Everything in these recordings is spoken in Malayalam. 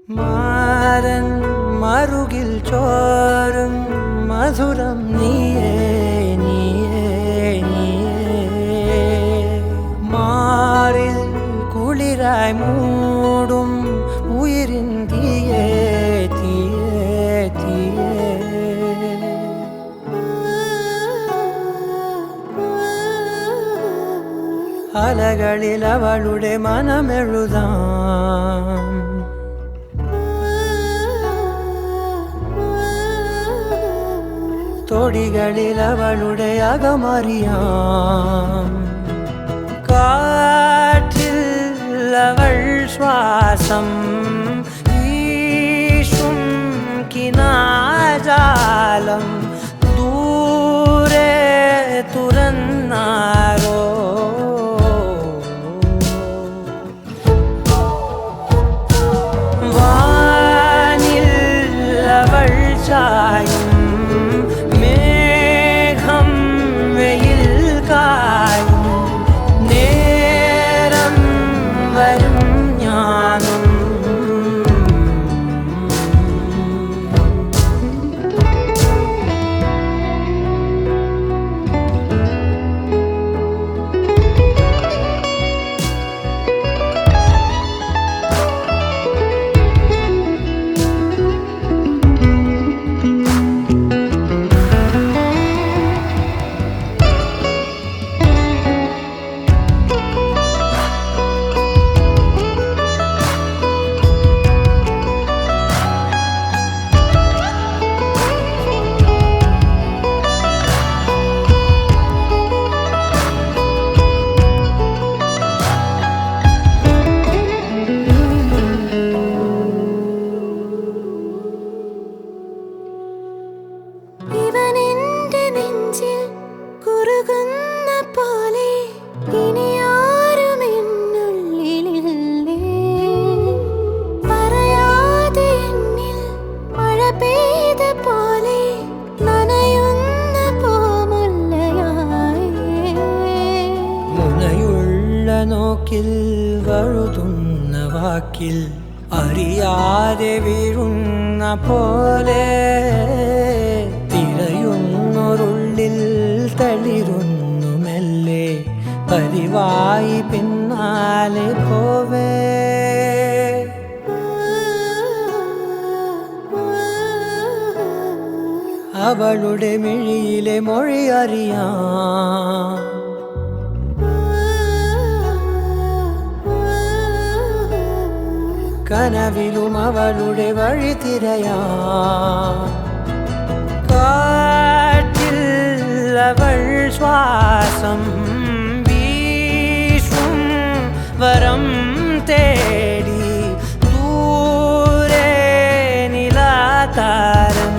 മാരൻ മറുകിൽ ചോരും മധുരം നീയേ നീയേ നീയേ മാറിൽ കുളിരായി മൂടും ഉയിരിൻ തീയേ തീയേ തീയേ അലകളിൽ അവളുടെ മനമെഴുതാം തൊടികളിൽ അവളുടെ അകമറിയാം കാറ്റിൽ അവൾ ശ്വാസം വീശും കിനാജാലം ദൂരെ തുറന്നാരോ വാനിൽ അവൾ ചായും നോക്കിൽ വഴുതുന്ന വാക്കിൽ അറിയാതെ വീഴുന്ന പോലെ തിരയുന്നൊരുള്ളിൽ തളിരുന്നു മെല്ലെ പതിവായി പിന്നാലെ പോവേ അവളുടെ മിഴിയിലെ മൊഴി അറിയാം കനവിലും അവളുടെ വഴി തിരയാം കാറ്റിൽ അവൾ ശ്വാസം വീശും വരം തേടി ദൂരെ നിലാതാരം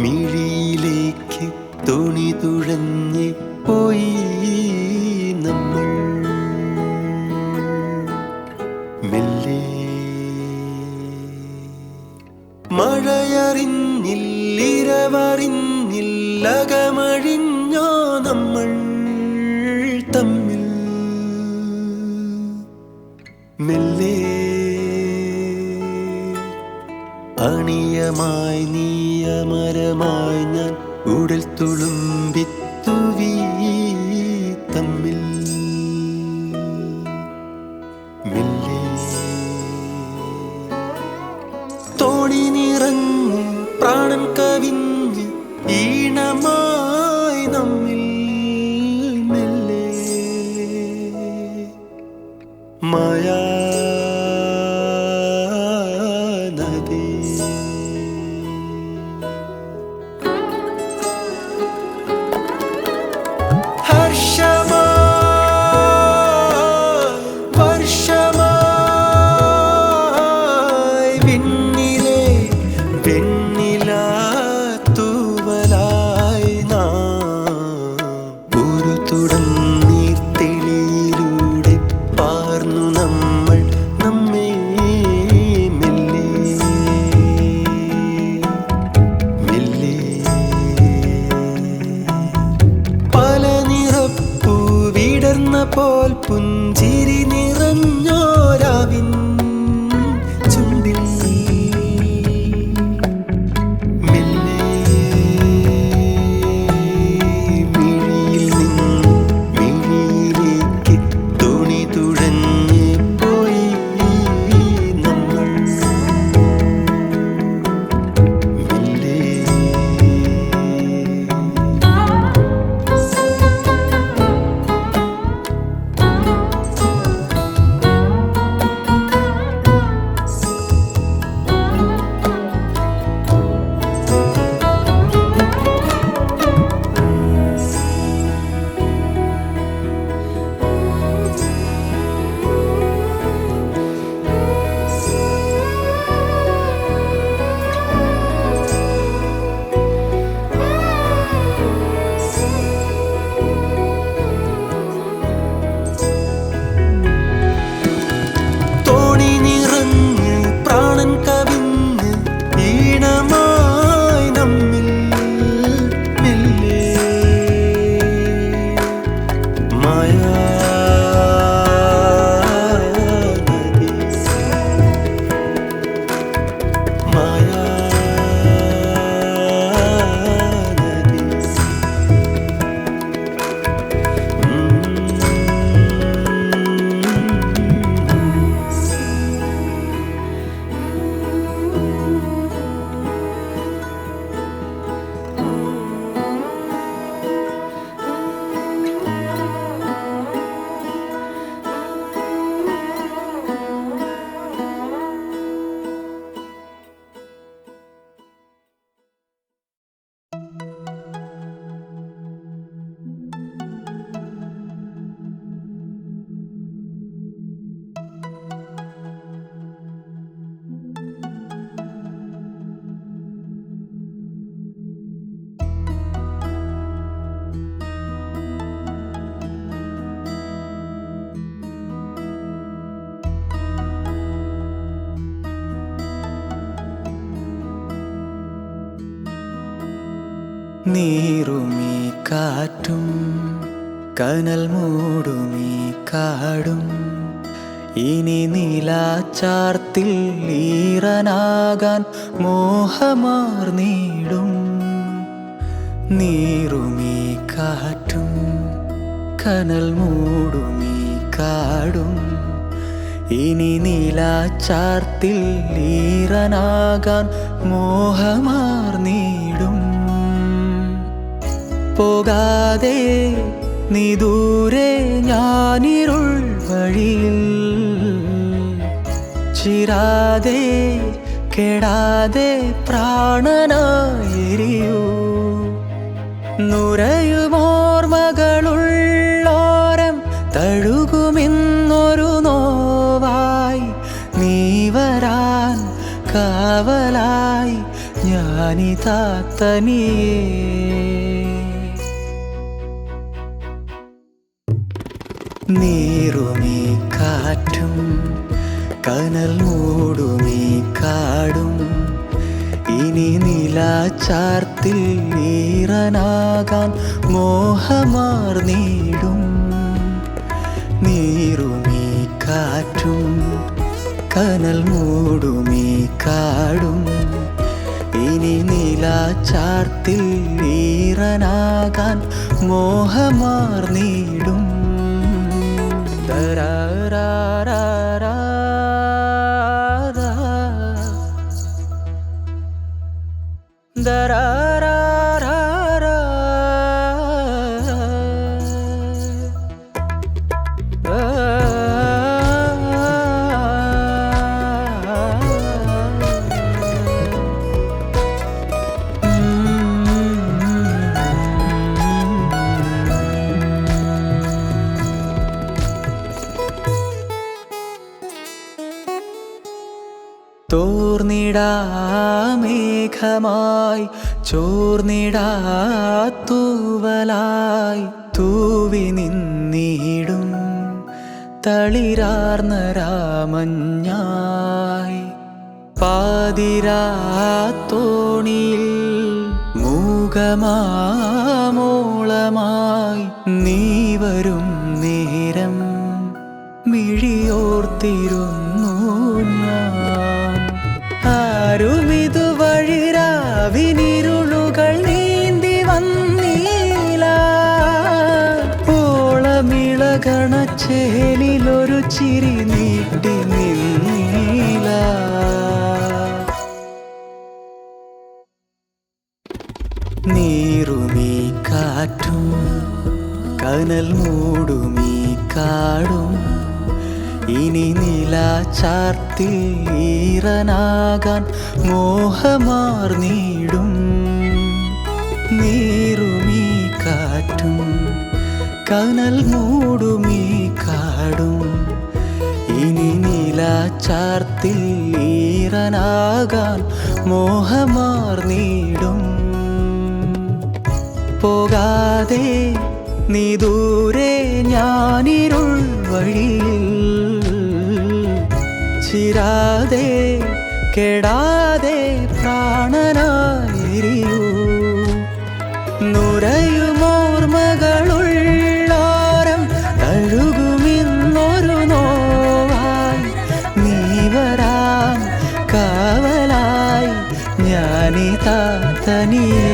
മിഴിയിലേക്ക് തോണി തുഴഞ്ഞ് പോയി നമ്മൾ മെല്ലെ. മഴയറിഞ്ഞില്ലിരവറിഞ്ഞില്ലകമഴിഞ്ഞോ നമ്മൾ തമ്മിൽ മെല്ലെ. അണിയമായി നീയമരമായി ഞാൻ ഉടൽ തുളുമ്പിത്തുവി തമ്മിൽ മെല്ലെ. തോണി നിറഞ്ഞ് പ്രാണൻ കവിഞ്ഞ് ഈണമായി നമ്മിൽ മെല്ലെ. മായാ പോൽ പുഞ്ചിരി നിറഞ്ഞോരാവിൻ ചുണ്ടിൽ മെല്ലെ. മിഴിയിൽ നിന്ന് മിഴിയിലേക്ക് തോണി തുഴഞ്ഞ് പോയി നമ്മൾ മെല്ലെ. നീറുമീ കാറ്റും കനൽ മൂടുമീ കാടും ഇനി നീലാച്ചാർത്തിൽ ഈറനാകാൻ മോഹമാർന്നിടും. നീറുമീ കാറ്റും കനൽ മൂടുമീ കാടും ഇനി നീലാച്ചാർത്തിൽ ഈറനാകാൻ മോഹമാർന്നിടും. പോകാതെ നീ ദൂരെ ഞാനിരുൾ വഴിയിൽ ചിരാതെ കെടാതെ പ്രാണനായെരിയൂ. നുരയുമോർമകളുള്ളോരം തഴുകുമിന്നൊരു നോവായി നീ വരാൻ കാവലായി ഞാൻ ഞാനിതാ തനിയേ. നീറുമീ കാറ്റും കനൽ മൂടുമീ കാടും ഇനി നിലാചാർത്തിൽ ഈറനാകാൻ മോഹമാർന്നിടും. നീറുമീ കാറ്റും കനൽ മൂടുമീ കാടും ഇനി നിലാചാർത്തിൽ ഈറനാകാൻ മോഹമാർന്നിടും. ദരാരാരാരാ ദരാരാരാരാ തോർന്നിടാമേഘമായി ചോർന്നിടാത്തൂവലായി തൂവി നിന്നിടും തളിരാർന്ന രാമഞ്ഞായി. പാതിരാത്തോണിയിൽ മൂകമാമോളമായി നീ വരും നേരം മിഴിയോർത്തിരുന്നു ഞാൻ. ആരുമിതുവഴിരാവിനിരുളുകൾ നീന്തി വന്നീല. ഓളമിളകണച്ചേലിലൊരു ചിരി നീട്ടി നിന്നീല. നീറുമീ കാറ്റും കനൽ മൂടുമീ കാടും ഇനി നിലാചാർത്തിൽ ഈറനാകാൻ മോഹമാർന്നിടും. നീറുമീ കാറ്റും കനൽ മൂടുമീ കാടും ഇനി നിലാചാർത്തിൽ ഈറനാകാൻ മോഹമാർന്നിടും. പോകാതെ നീ ദൂരെ ഞാനിരുൾ വഴിയിൽ ചിരാതെ കെടാതെ പ്രാണനായിരിയൂ. നുരയുമോർമകളുള്ളോരം തഴുകുമിന്നൊരു നോവായി നീ വരാൻ കാവലായി ഞാനിതാ തനിയേ.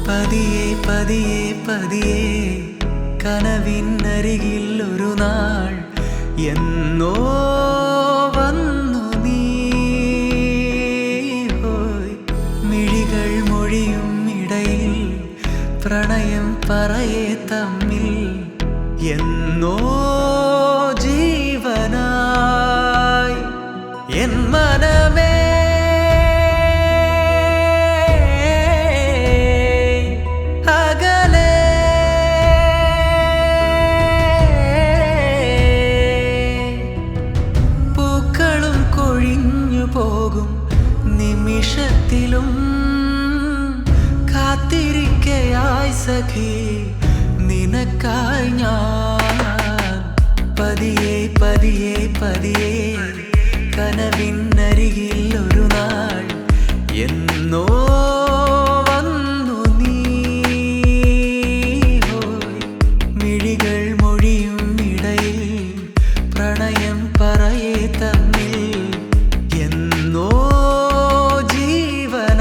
പതിയെ പതിയെ പതിയെ കനവിനരികിൽ ഒരു നാൾ എന്നോ വന്നു നീ. മിഴികൾ മൊഴിയും ഇടയിൽ പ്രണയം പറയെ തമ്മിൽ എന്നോ ജീവനായി എൻ മനമേ. നിമിഷത്തിലും കാത്തിരിക്കയായി സഖി നിനക്കായി ഞാൻ. പതിയെ പതിയെ പതിയെ കനവിനരികിൽ ഒരു നാൾ എന്നോ വന്നു നീ. മിഴികൾ മൊഴിയും ഇടയിൽ പ്രണയം പറയെ തമ്മിൽ എന്നോ ജീവന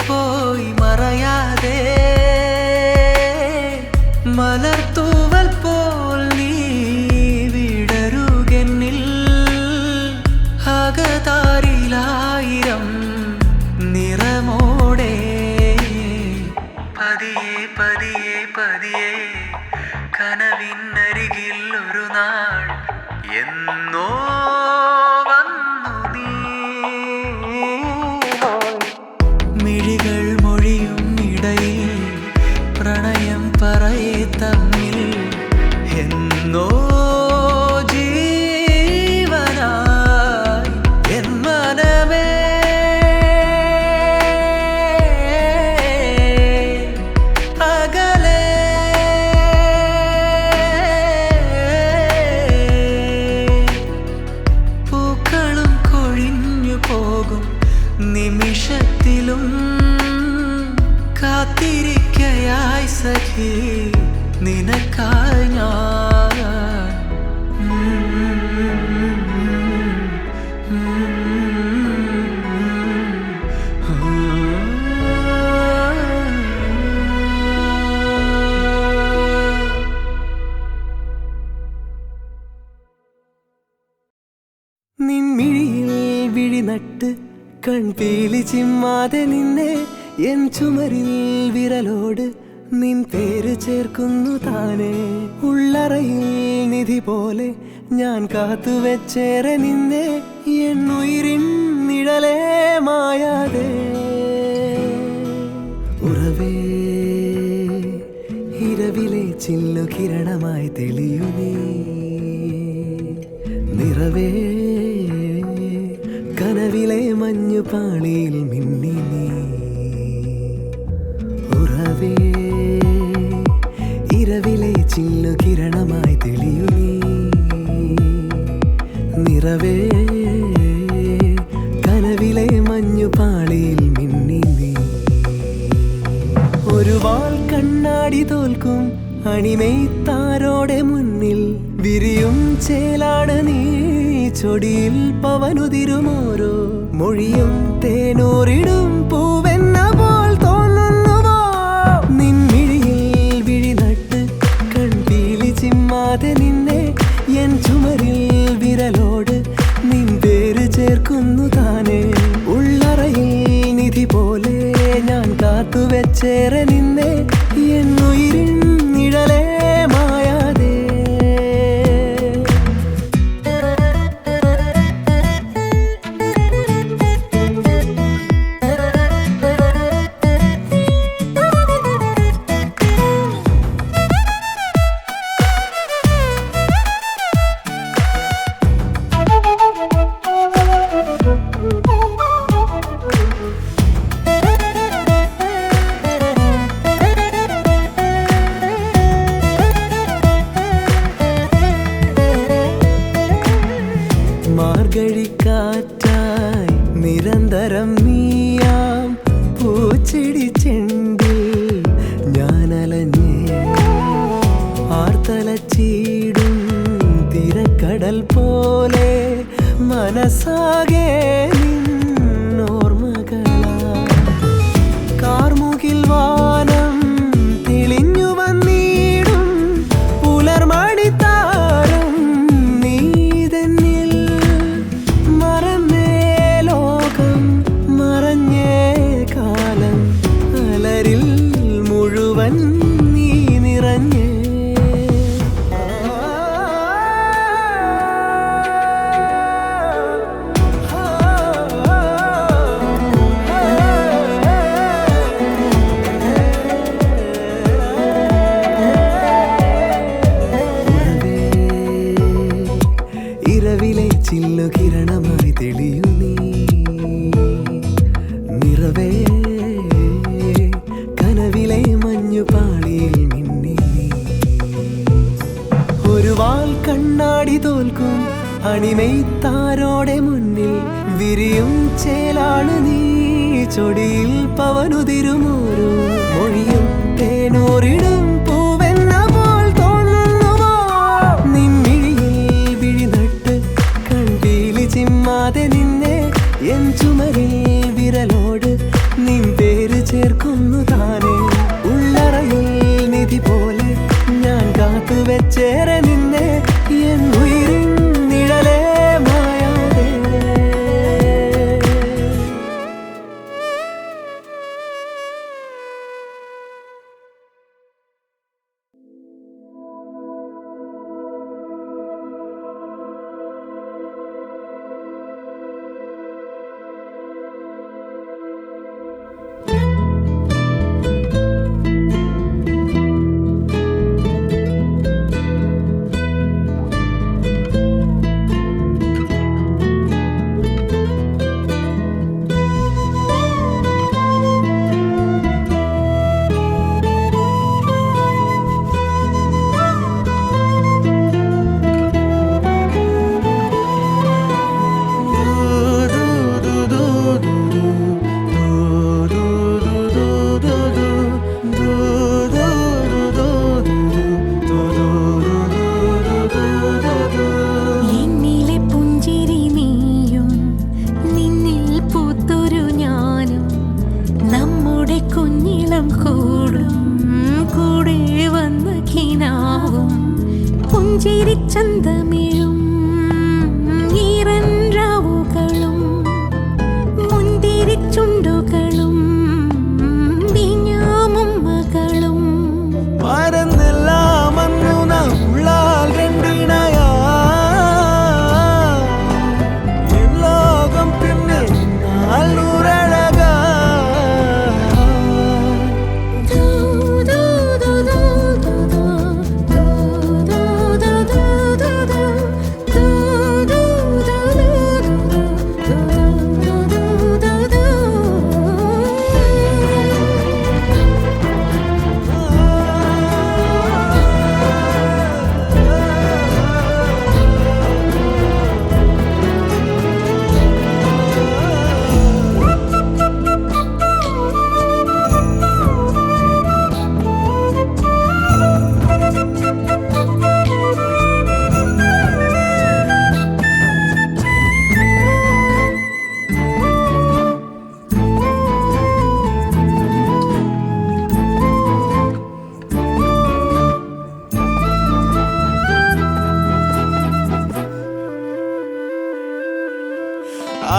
പോയി മറയാതെ മലർത്തൂവൽ പോൽ നീ വിടരുകെന്നിൽ അകതാരിലായിരം നിറമോടെ പതിയെ പതിയെ പതിയെ കനവിനരികിൽ ഒരു നാൾ എന്നോ വന്നു നീ മിഴികൾ മൊഴിയും ഇടയിൽ പ്രണയം പറയേ തമ്മിൽ എന്നോ ജീവനായി എൻ മനമേ അകലെ പൂക്കളും കൊഴിഞ്ഞു പോകും നിമിഷത്തിലും കാത്തിരിക്കയായി സഖി നിനക്കായി ഞാൻ നിൻമിഴിയിൽ വിഴിനട്ട് കൺപീലി ചിമ്മാതെ നിന്നെ എൻ ചുമരിൽ വിരലോട് നിൻ പേര് ചേർക്കുന്നു താനേ ഉള്ളറയിൽ നിധി പോലെ ഞാൻ കാത്തുവെച്ചേറെ നിന്നെ എൻ ഉയിരിൻ നിഴലേ മായാതെ ഉറവേ ഇരവിലെ ചില്ലു കിരണമായി തെളിയു നീ നിറവേ കനവിലെ മഞ്ഞുപാളിയിൽ മിന്നി നീ ഉറവേ ഇരവിലെ ചില്ലു കിരണമായി തെളിയു നീ നിറവേ കനവിലെ മഞ്ഞുപാളിയിൽ മിന്നി നീ ഒരു വാൾ കണ്ണാടി തോൽക്കും അണിമെയ്ത്താരോടെ മുന്നിൽ വിരിയും ചേലാണ് നീ ചൊടിയിൽ പവനുതിരുമോരോ മൊഴിയും തേനൂറിടും പൂവെന്ന പോൽ തോന്നുന്നുവോ നിൻമിഴിയിൽ വിഴിനട്ട് കൺപീലി ചിമ്മാതെ നിന്നെ എൻ ചുമരിൽ വിരലോട് നിൻ പേര് ചേർക്കുന്നു താനേ ഉള്ളറയിൽ നിധി പോലെ ഞാൻ കാത്തുവെച്ചേറെ നിന്നെ എൻ ഉയിരിൻ നിഴലേ മായാതെ മാർഗഴിക്കാറ്റായി നിരന്തരം നീയാം പൂച്ചെടി ചെണ്ടിൽ ഞാനലഞ്ഞേ ആർത്തലച്ചീടും തിരക്കടൽ പോലെ മനസ്സാകെ നിന്നോർമ്മകളാ കാർമുകിൽ വാനം തെളിഞ്ഞു വന്നിടും പുലർമണിത്താരം നീതന്നിൽ മറന്നേ ലോകം മറഞ്ഞേ കാലം അലരിൽ മുഴുവൻ നീ നിറഞ്ഞേ ഇരവിലെ ചില്ലു കിരണമായി തെളിയു നീ നിറവേ കനവിലെ മഞ്ഞുപാളിയിൽ മിന്നി നീ ഒരു വാൾ കണ്ണാടി തോൽക്കും അണിമെയ്ത്താരോടെ മുന്നിൽ വിരിയും ചേലാണ് നീ ചൊടിയിൽ പവനുതിരുമോരോ മൊഴിയും തേനൂറിടും പൂവെന്ന പോൽ തോന്നുന്നുവോ നിൻമിഴിയിൽ വിഴിനട്ട് കൺപീലി ചിമ്മാതെ നിന്നെ എൻ ചുമരിൽ പുഞ്ചിരിച്ചന്തമിഴും ഈറൻറാവുകളും മുന്തിരിച്ചുണ്ടുകളും വിഞ്ഞാമുമ്മകളും മറന്നെല്ലാം അന്നു നാം ഉള്ളാൽ രണ്ടിണയാ എൻ ലോകം പിന്നെ നാളൂരഴകാ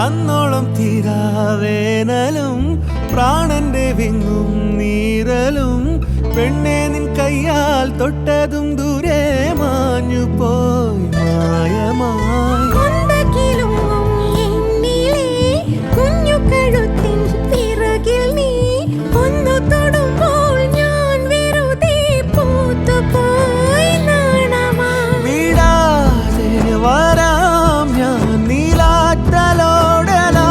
അന്നോളം തീരാവേനലും പ്രാണന്റെ വിങ്ങും നീരലും പെണ്ണെ നിൻ കയ്യാൽ തൊട്ടതും ദൂരെ മാഞ്ഞു പോയി മായമായി കുഞ്ഞു കഴുത്തിൻ പിറകിൽ നീ ഒന്നു തൊടുമ്പോൾ ഞാൻ വെറുതെ പൂത്തുപോയി നാണമാ വിടാതെ വരാം ഞാൻ നീലാറ്റലോടലാ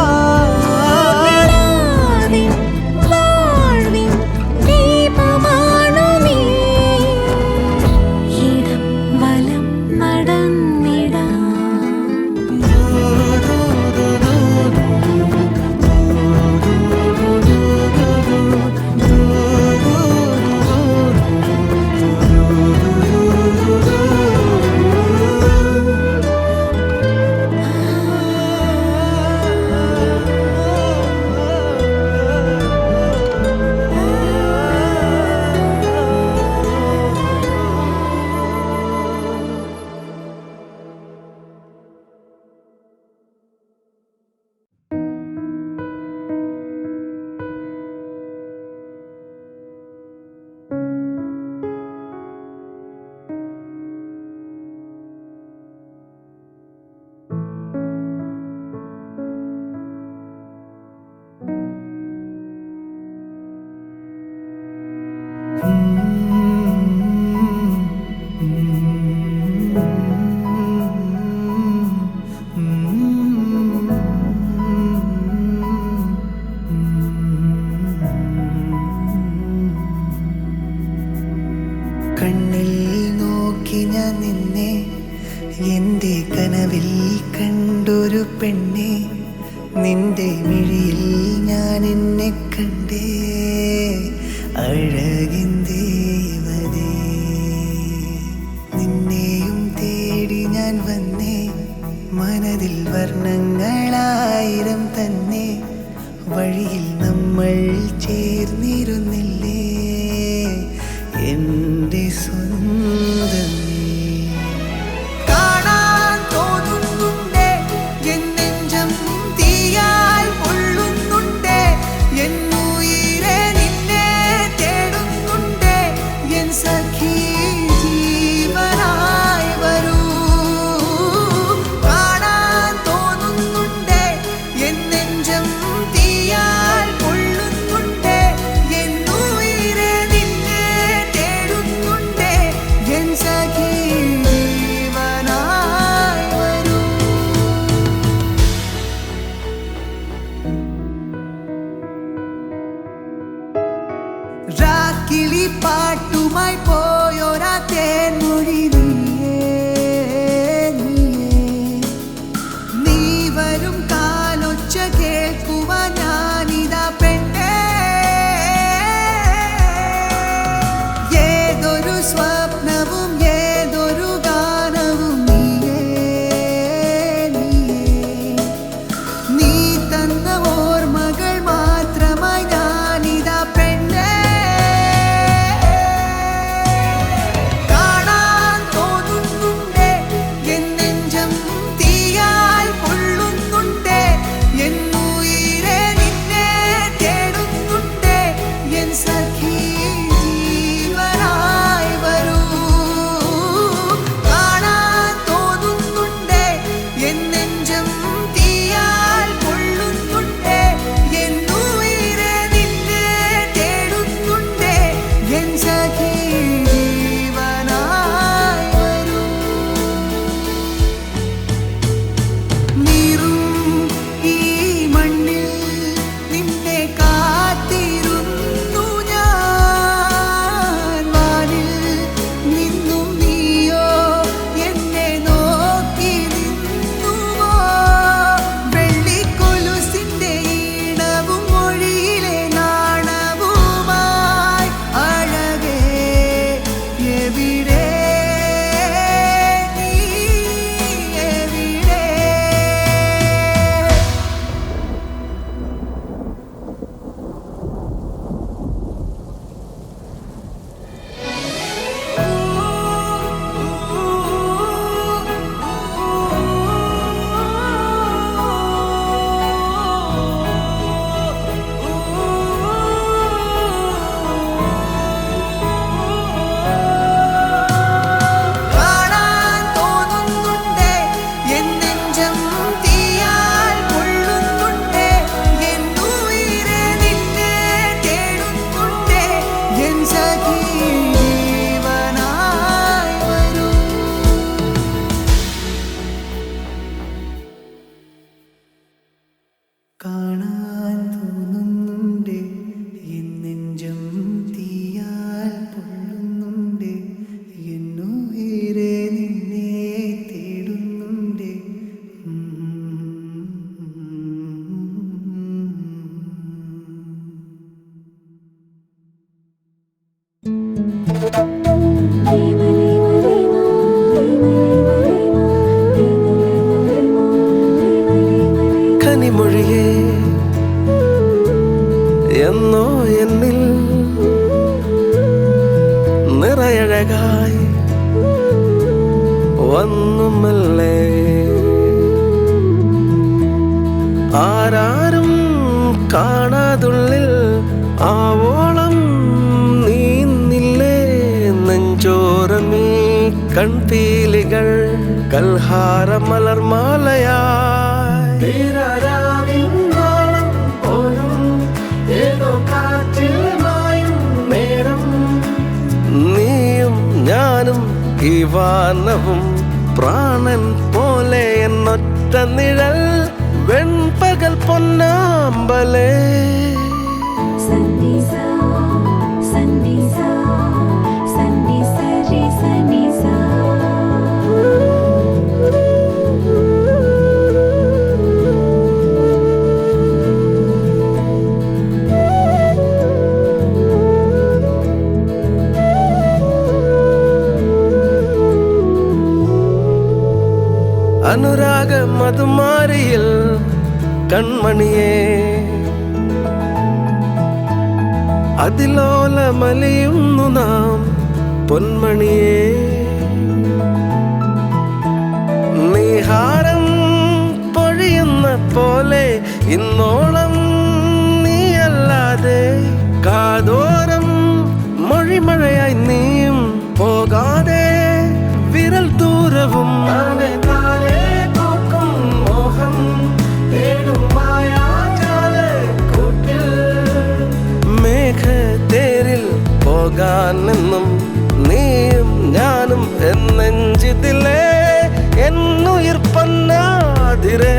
കണ്ണിൽ നോക്കി ഞാൻ നിന്നെ എൻ്റെ കനവിൽ കണ്ടൊരു പെണ്ണെ നിന്റെ മിഴിയിൽ ഞാൻ എന്നെ കണ്ടേ അഴകിൻ ദേവതേ നിന്നെയും തേടി ഞാൻ വന്നേ മനതിൽ വർണ്ണങ്ങളായിരം തന്നെ വഴിയിൽ നമ്മൾ ചേർന്നിരുന്നില്ലേ എൻ്റെ സ്വന്തം കാണാൻ തോന്നുന്നുണ്ടേ എൻ നെഞ്ചം തീയാൽ പൊള്ളുന്നുണ്ടേ എന്നുയിരെ നിന്നെ തേടുന്നുണ്ടേ എൻ സഖി ജീവനായി വരൂ കാണാൻ തോന്നുന്നുണ്ടേ എൻ നെഞ്ചം തീയാൽ പൊള്ളുന്നുണ്ടേ എന്നുയിരെ നിന്നെ തേടുന്നുണ്ടേ എൻ സഖി ജീവനായി വരൂ രാക്കിളി പാട്ടുമായി പോയൊരാ തേൻമൊഴി നീ വരും കാലൊച്ച കേൾക്കുവാൻ ഞാനിതാ പെണ്ണേ ഏതൊരു സ്വപ്നവും ഏതൊരു ഗാനവും നീ തന്ന ഓർമ്മകൾ മാത്രമായി ഞാനിതാ പെണ്ണേ എന്നോ എന്നിൽ നിറയഴകായി വന്നുമല്ലേ. ആരാരും കാണാതുള്ളിൽ ആവോളം നീന്നില്ലേ നെഞ്ചോരമീ കൺപീലികൾ കൽഹാര മലർമാലയായി. നീയും ഞാനും ഈ വാനവും പ്രാണൻ പോലെ എന്നൊറ്റ നിഴൽ വെൺപകൽ പൊന്നാമ്പലേ. അനുരാഗ മധുമാരിയിൽ കൺമണിയേ അതിലോലമലിയുന്നു നാം പൊന്മണിയേ. നീഹാരം പൊഴിയുന്ന പോലെ ഇന്നോളം നീയല്ലാതെ കാതോരം മൊഴിമഴയായി നീയും പോകാതെ വിരൽ ദൂരവും മേഘത്തേരിൽ പോകാനെന്നും നീയും ഞാനും എന്നെഞ്ചിതിലേ എന്നുയിർ പൊന്നാതിരേ.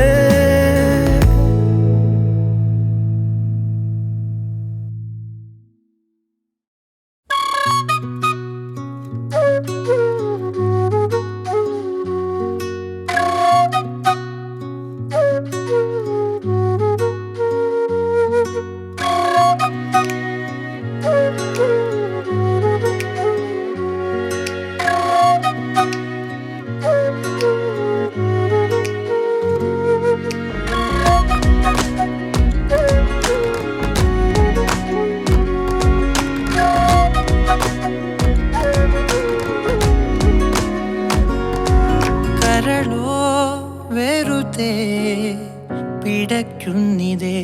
പിടയ്ക്കുന്നിതേ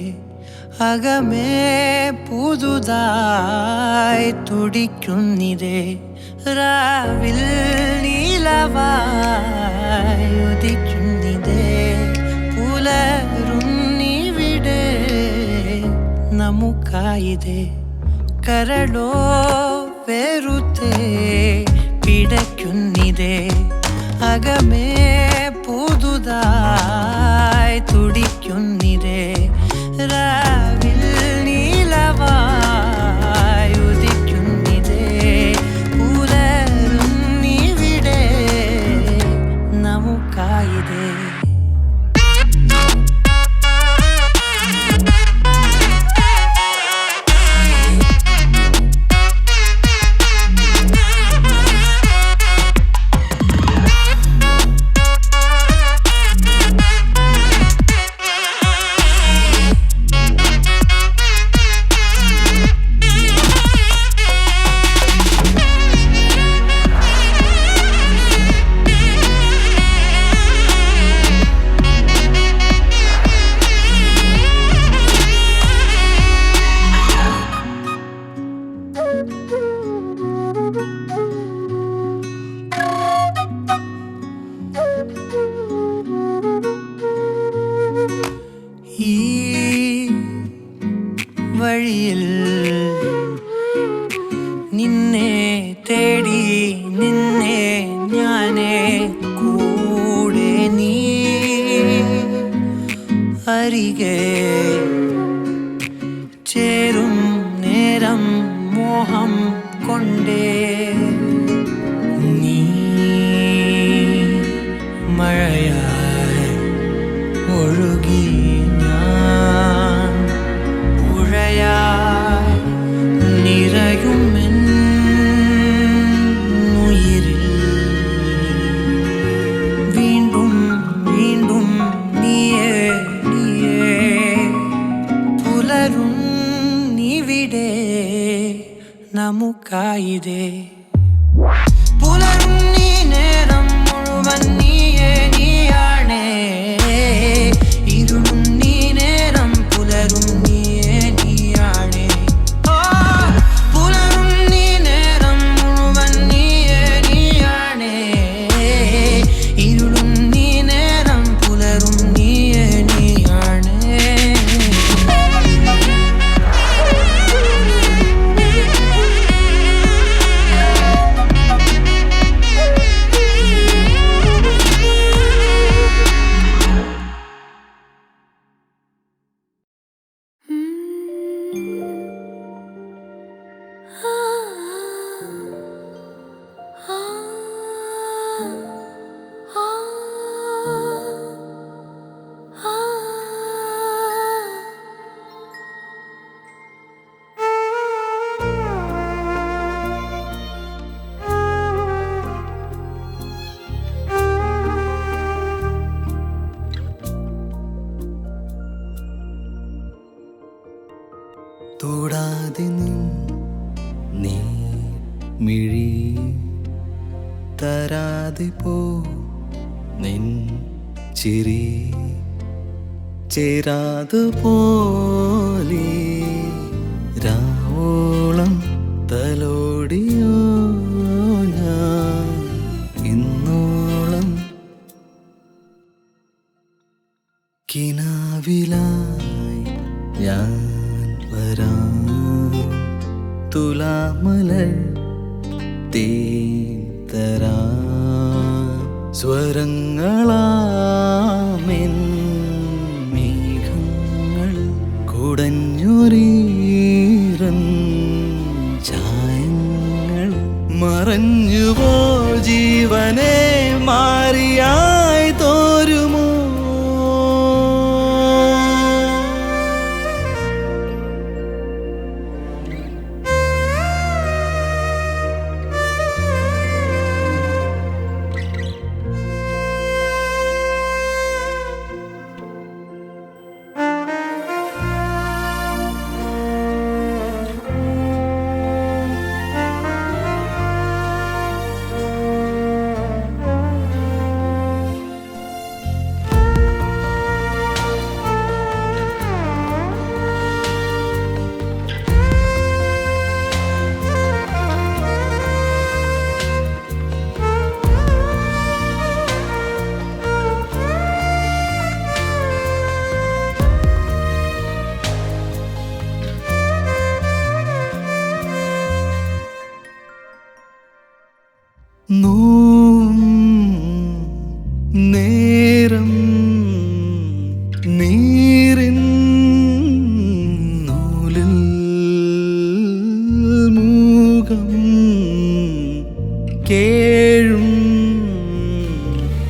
അകമേ പുതുതായി തുടിക്കുന്നിതേ. രാവിൽ നീലവായി ഉദിക്കുന്നിതേ. പുലരുന്നിവിടെ നമുക്കായിതേ. കരളോ വെറുതെ പിടയ്ക്കുന്നിതേ അകമേ പുതുതായി തുടിക്കുന്നിതേ. രാവിൽ നീലവായി ഉദിക്കുന്നിതേ. പുലരുന്നിവിടെ നമുക്കായിതേ. ഈ വഴിയിൽ നിന്നെ തേടി നിന്നെ ഞാനേ കൂടെ നീ അരികെ ചേരും നേരം മോഹം കൊണ്ടേ നീ മഴയായി ഒഴുകി ഞാൻ പുഴയായി നിറയുമെൻ ഉയിരിൽ വീണ്ടും വീണ്ടും നീയേ നീയേ പുലരും നീ ഇവിടെ നമുക്കായിതേ പുലരും നീ നേരം മുഴുവൻ നീയേ നീയാണേ ഇരുളും നീ നേരം പുലരും നീയേ നീയാണേ പുലരും നീ നേരം മുഴുവൻ നീയേ നീയാണേ ഇരുളും നീ നേരം പുലരും നീയേ നീയാണേ തൊടാതെ നീ മിഴി തരാതെ പോ നിൻ ചിരി ചേരാതെ പോലെ രാവോളം തലോടിയോ ഞാൻ ഇന്നോളം കിനാവിലായി ഞാൻ വരാം തുലാമലർ തേൻ തരാം സ്വരങ്ങളാമെൻ മേഘങ്ങൾ കുടഞ്ഞൊരീരൻ ചായങ്ങൾ മറഞ്ഞുപോ ജീവനെ മാറിയായി തോരുമോ നേരം നീരിൻ നൂലിൽ മൂകം കേഴും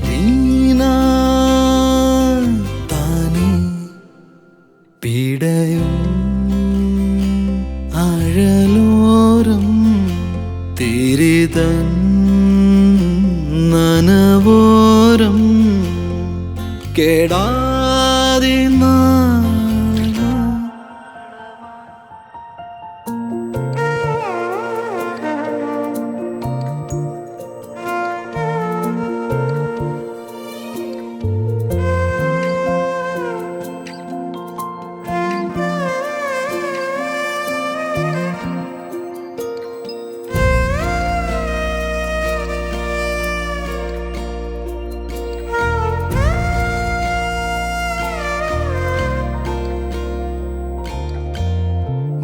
വീണ താനേ പിടയും അഴലോരം തിരിതൻ നനവോരം കേടാതെ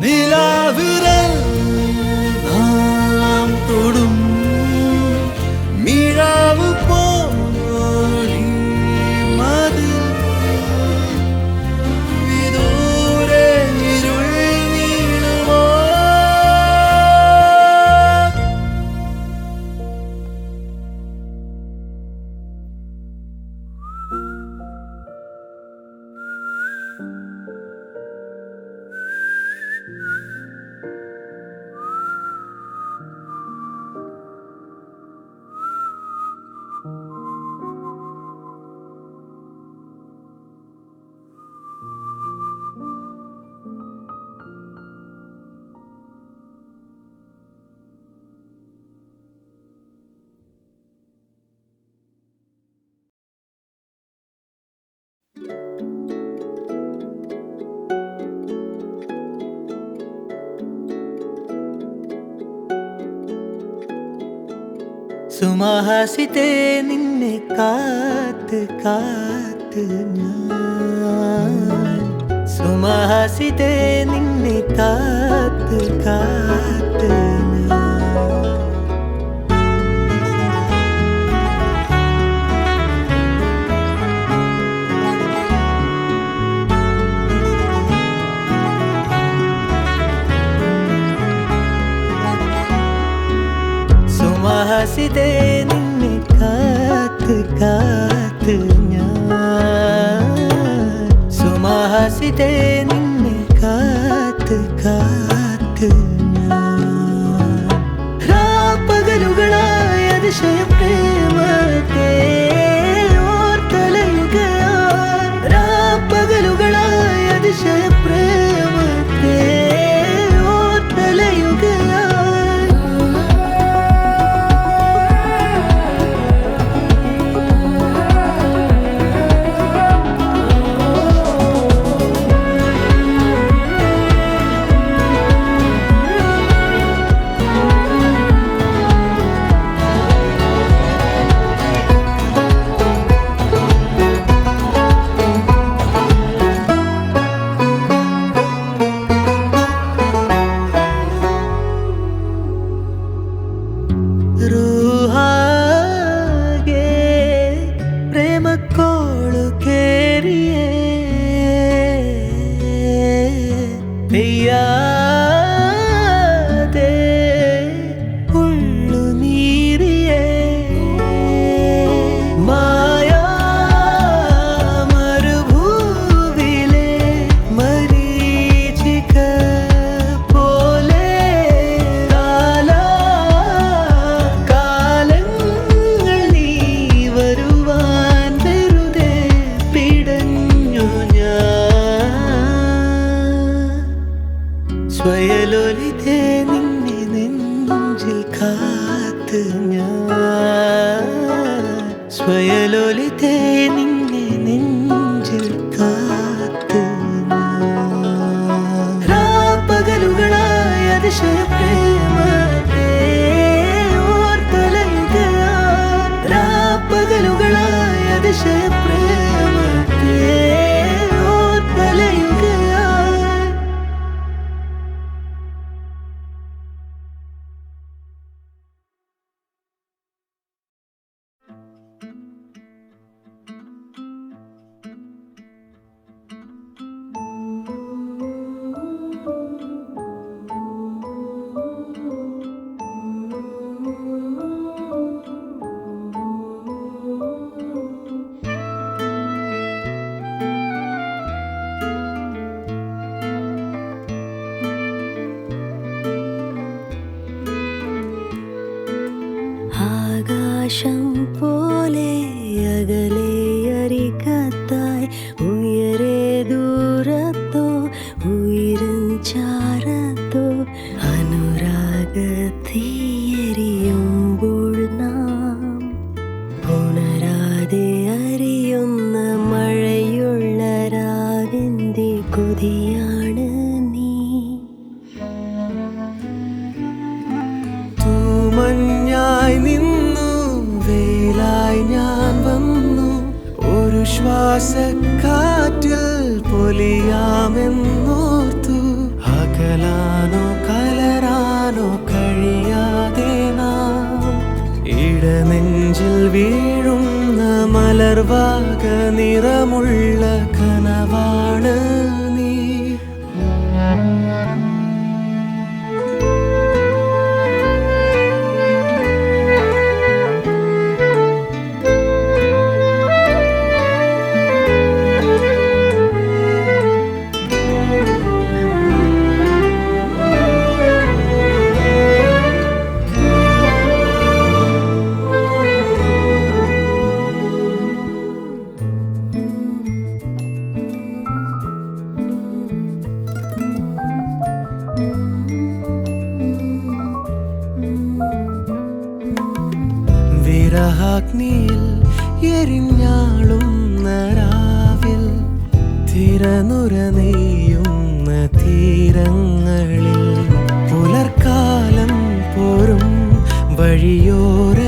നിലാവിര സുമഹാസിതേ നിന്നെ കാത്ത് കാത്ത് ഞാൻ സുമഹാസിതേ നിന്നെ കാത്ത് കാത്ത് ഞാൻ സുമഹാസിതേ നിന്നെ കാത്ത് കാത്ത് ഞാൻ സുമഹാസിതേ നിന്നെ കാത്ത് കാത്ത് ഞാൻ രാപ്പകലുകളായ അതിശയ പ്രേമത്തെ ഓർത്തലയുകയാൽ രാപ്പകലുകളായ അതിശയ പ്രേമത്തെ ഓർത്തലയുകയാൽ ರೂಹಾಗೆ ಪ್ರೇಮ ಕೋಳು ಕೇರಿಯೇ പെയ്യാതെ ഉള്ളു നീരിയേ മായാ മരുഭൂവിലെ മരീചിക പോലെ കാലങ്ങൾ നീ വരുവാൻ വെറുതെ പിടഞ്ഞു ഞാൻ സ്വയലൊലിതേ നിന്നെ നെഞ്ചിൽ കാത്ത് ഞാൻ സ്വയലൊലിതേ നിന്നെ നെഞ്ചിൽ കാത്ത് ഞാൻ രാപ്പകലുകളായ അതിശയ പ്രേമത്തെ ഓർത്തലയുകയാൽ രാപ്പകലുകളായ അതിശയ പ്രേമത്തെ ഓർത്തലയുകയാൽ ആകാശം പോലെ അകലെ അരികത്തായി ഉയരെ ദൂരത്തോ ഉയരും ചാരത്തോ അനുരാഗത്തീയരിയുമ്പോൾ നാം ഉണരാതെ അറിയുന്ന മഴയുള്ള രാവിന്റെ കൊതിയാണ് നീ തൂമഞ്ഞായി നിന്നു വെയിലായി ഞാൻ വന്നു ഒരു ശ്വാസക്കാറ്റിൽ പൊലിയാമെന്നോർത്തു അകലാനോ കലരാനോ കഴിയാതെ നാം ഇടനെഞ്ചിൽ വീഴുന്ന മലർവാക നിറമുള്ള കനവാണ് നീ വിരഹാഗ്നിയിൽ എരിഞ്ഞാളുന്ന രാവിൽ തിരനുര നെയ്യുന്ന തീരങ്ങളിൽ പുലർക്കാലം പോരും വഴിയോര